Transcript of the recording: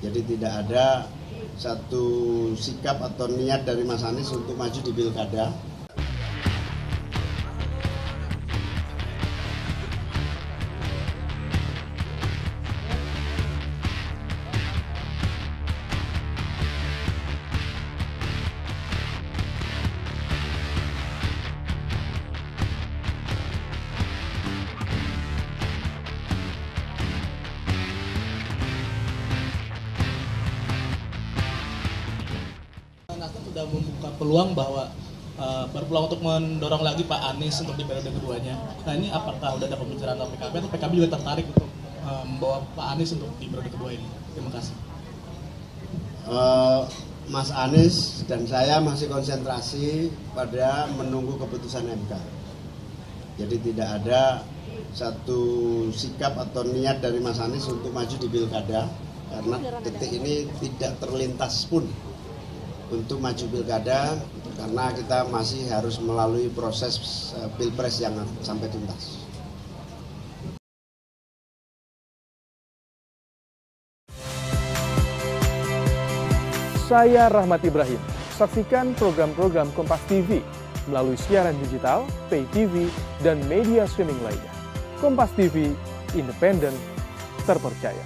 Jadi tidak ada satu sikap atau niat dari Mas Anies untuk maju di pilkada. Nasdem sudah membuka peluang bahwa berpeluang untuk mendorong lagi Pak Anies untuk di periode keduanya. Nah ini apakah sudah ada pembicaraan dengan PKB atau PKB juga tertarik untuk membawa Pak Anies untuk di periode kedua ini? Terima kasih. Mas Anies dan saya masih konsentrasi pada menunggu keputusan MK. Jadi tidak ada satu sikap atau niat dari Mas Anies untuk maju di pilkada karena detik ini tidak terlintas pun untuk maju pilkada karena kita masih harus melalui proses pilpres yang sampai tuntas. Saya Rahmat Ibrahim. Saksikan program-program Kompas TV melalui siaran digital, pay TV, dan media streaming lainnya. Kompas TV, independen, terpercaya.